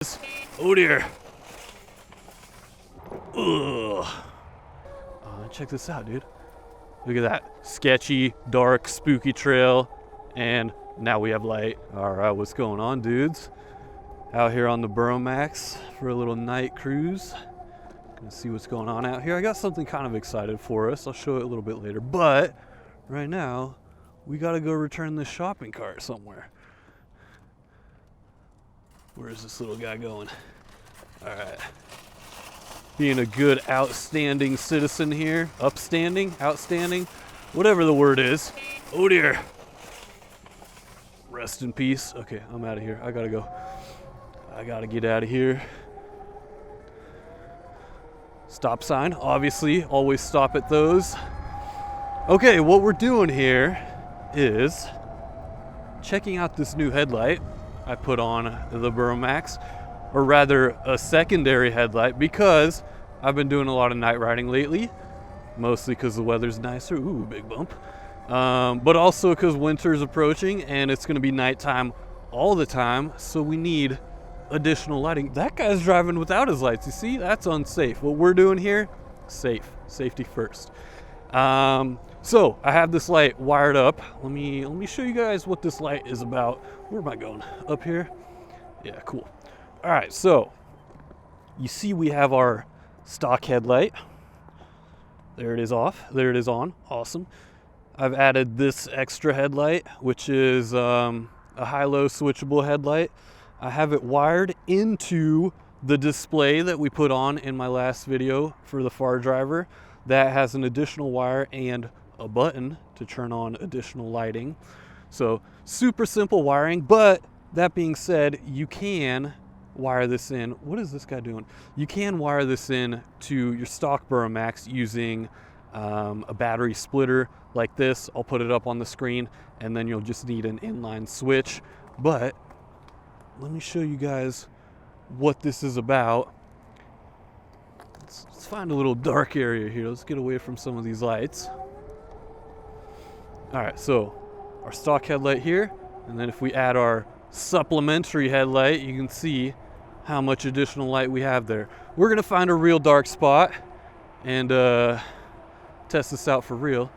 Oh dear. Ugh. Check this out, dude. Look at that. Sketchy, dark, spooky trail. And now we have light. Alright, what's going on, dudes? Out here on the Burromax for a little night cruise. Gonna see what's going on out here. I got something kind of excited for us. I'll show it a little bit later. But right now, we gotta go return this shopping cart somewhere. Where's this little guy going? Alright. Being a good, outstanding citizen here. Upstanding? Outstanding? Whatever the word is. Oh dear. Rest in peace. Okay, I'm out of here. I gotta go. I gotta get out of here. Stop sign, obviously. Always stop at those. Okay, what we're doing here is checking out this new headlight I put on the Burromax, or rather a secondary headlight, because I've been doing a lot of night riding lately, mostly because the weather's nicer. Ooh, big bump. But also because winter's approaching and it's going to be nighttime all the time, so we need additional lighting. That guy's driving without his lights. You see, that's unsafe. What we're doing here, safety first. So I have this light wired up. Let me show you guys what this light is about. Where am I going? Up here? Yeah, cool. All right, so you see we have our stock headlight. There it is off. There it is on. Awesome. I've added this extra headlight, which is a high-low switchable headlight. I have it wired into the display that we put on in my last video for the Fardriver. That has an additional wire and a button to turn on additional lighting. So super simple wiring, but that being said, you can wire this in. What is this guy doing? You can wire this in to your stock Burromax using a battery splitter like this. I'll put it up on the screen, and then you'll just need an inline switch. But let me show you guys what this is about. Let's find a little dark area here. Let's get away from some of these lights. All right, so our stock headlight here, and then if we add our supplementary headlight, you can see how much additional light we have there. We're gonna find a real dark spot and test this out for real.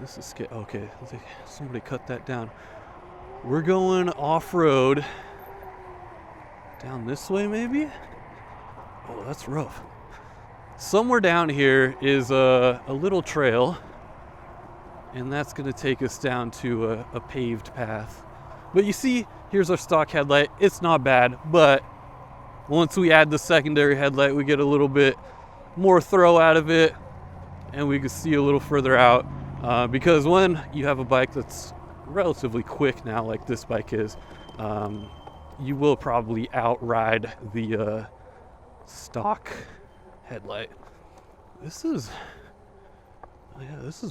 This is scary. Okay, somebody cut that down. We're going off-road down this way, maybe? Oh, that's rough. Somewhere down here is a little trail, and that's going to take us down to a paved path. But you see, here's our stock headlight. It's not bad, but once we add the secondary headlight, we get a little bit more throw out of it, and we can see a little further out. Because when you have a bike that's relatively quick now, like this bike is, you will probably outride the stock headlight. This is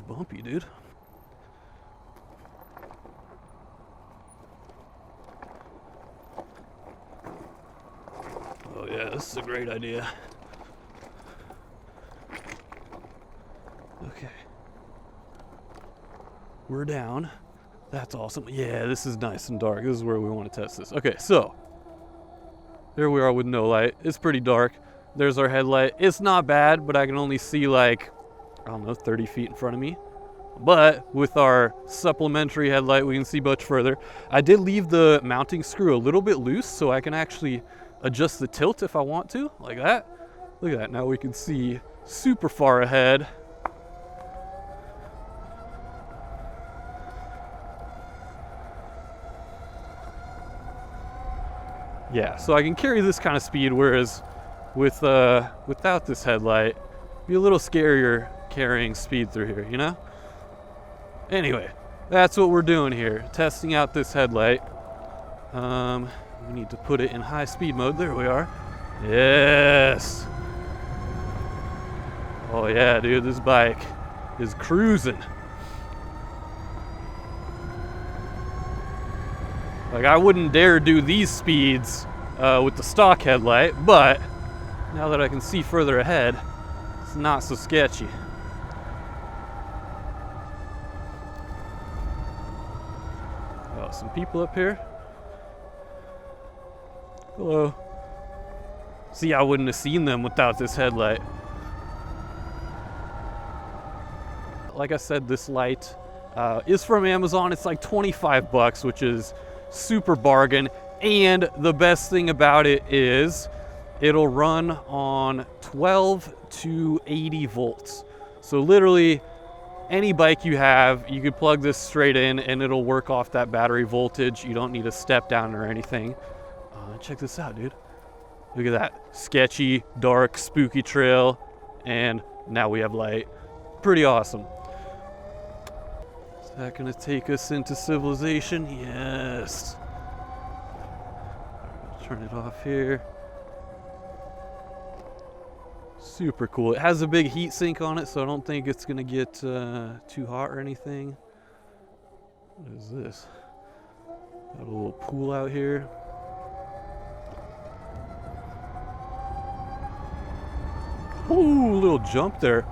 bumpy, dude. Oh yeah, this is a great idea. Okay. We're down. That's awesome. Yeah, this is nice and dark. This is where we want to test this. Okay, so there we are with no light. It's pretty dark. There's our headlight. It's not bad, but I can only see like, I don't know, 30 feet in front of me. But with our supplementary headlight, we can see much further. I did leave the mounting screw a little bit loose, so I can actually adjust the tilt if I want to, like that. Look at that. Now we can see super far ahead. Yeah, so I can carry this kind of speed, whereas without this headlight, it'd be a little scarier carrying speed through here, you know? Anyway, that's what we're doing here, testing out this headlight. We need to put it in high speed mode. There we are. Yes. Oh yeah, dude, this bike is cruising. Like, I wouldn't dare do these speeds with the stock headlight, but now that I can see further ahead, it's not so sketchy. Oh, some people up here. Hello. See, I wouldn't have seen them without this headlight. Like I said, this light is from Amazon. It's like 25 bucks, which is super bargain. And the best thing about it is it'll run on 12 to 80 volts. So literally any bike you have, you could plug this straight in and it'll work off that battery voltage. You don't need a step down or anything. Check this out, dude. Look at that. Sketchy, dark, spooky trail. And now we have light. Pretty awesome. Is that gonna take us into civilization? Yes. Turn it off here. Super cool. It has a big heat sink on it, so I don't think it's gonna get too hot or anything. What is this? Got a little pool out here. Ooh, little jump there.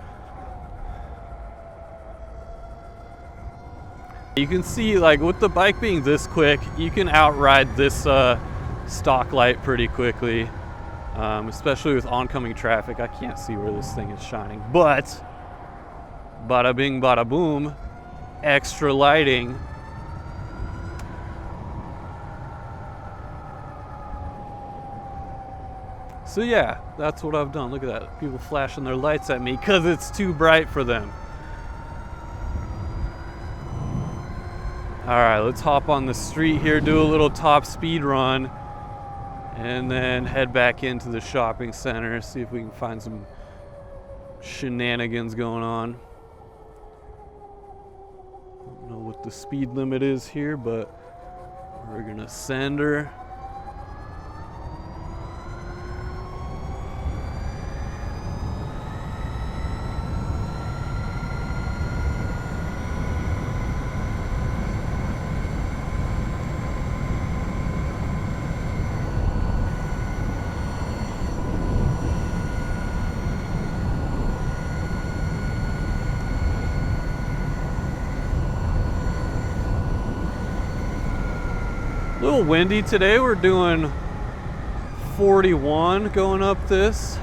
You can see, like, with the bike being this quick, you can outride this stock light pretty quickly, especially with oncoming traffic. I can't see where this thing is shining, but bada bing, bada boom, extra lighting. So yeah, that's what I've done. Look at that. People flashing their lights at me because it's too bright for them. All right, let's hop on the street here, do a little top speed run, and then head back into the shopping center, see if we can find some shenanigans going on. I don't know what the speed limit is here, but we're gonna send her. A little windy today. We're doing 41 going up this.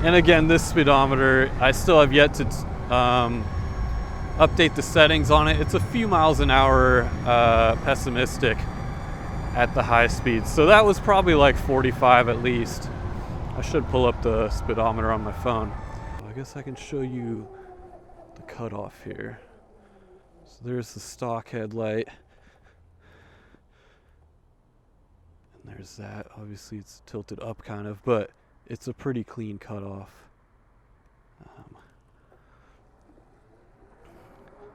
And again, this speedometer, I still have yet to update the settings on it. It's a few miles an hour pessimistic at the high speed. So that was probably like 45 at least. I should pull up the speedometer on my phone. I guess I can show you the cutoff here. So there's the stock headlight. And there's that. Obviously it's tilted up kind of, but it's a pretty clean cutoff.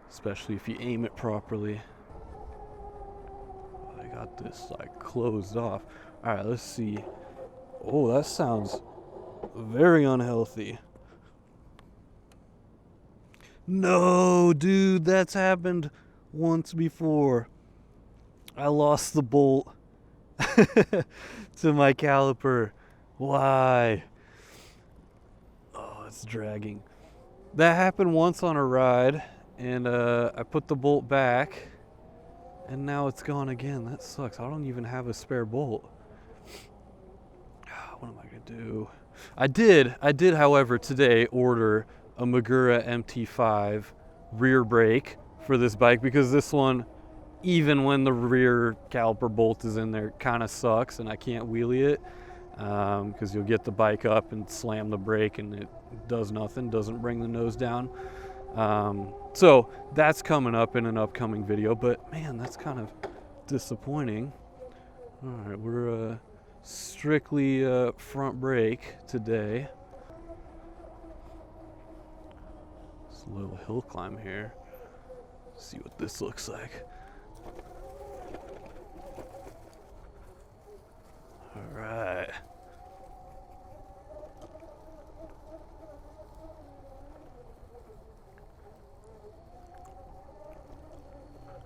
Especially if you aim it properly. I got this like closed off. All right, let's see. Oh, that sounds very unhealthy. No, dude, that's happened once before. I lost the bolt to my caliper. Why? Oh, it's dragging. That happened once on a ride, and I put the bolt back, and now it's gone again. That sucks. I don't even have a spare bolt. What am I gonna do? I did, however, today order a Magura MT5 rear brake for this bike, because this one, even when the rear caliper bolt is in there, kind of sucks and I can't wheelie it, because you'll get the bike up and slam the brake and it does nothing, doesn't bring the nose down. So that's coming up in an upcoming video, but man, that's kind of disappointing. All right, we're strictly front brake today. It's a little hill climb here. See what this looks like. All right.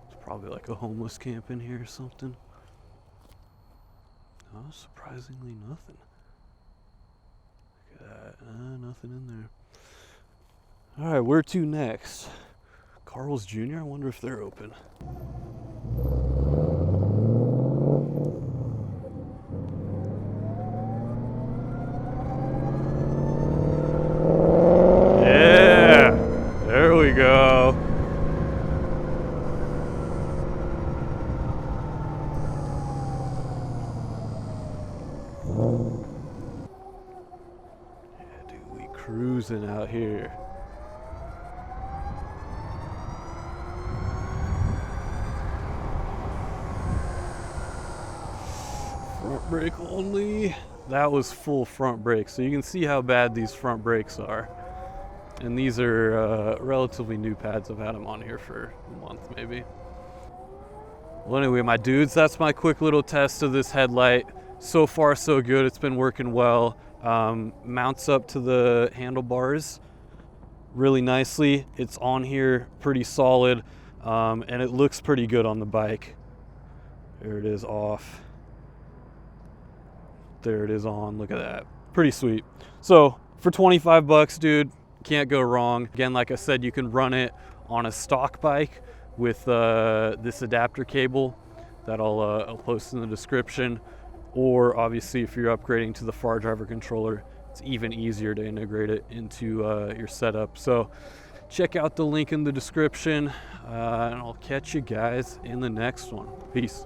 It's probably like a homeless camp in here or something. Oh, surprisingly nothing. Look at that. Nothing in there. All right, where to next? Carl's Jr.? I wonder if they're open. cruising out here. Front brake only. That was full front brake, so you can see how bad these front brakes are. And these are relatively new pads. I've had them on here for a month maybe. Well, anyway, my dudes, that's my quick little test of this headlight. So far, so good. It's been working well. Mounts up to the handlebars really nicely. It's on here pretty solid, and it looks pretty good on the bike. There it is off. There it is on. Look at that. Pretty sweet. So for 25 bucks, dude, can't go wrong. Again, like I said, you can run it on a stock bike with this adapter cable that I'll post in the description. Or obviously, if you're upgrading to the Fardriver controller, it's even easier to integrate it into your setup. So check out the link in the description, and I'll catch you guys in the next one. Peace.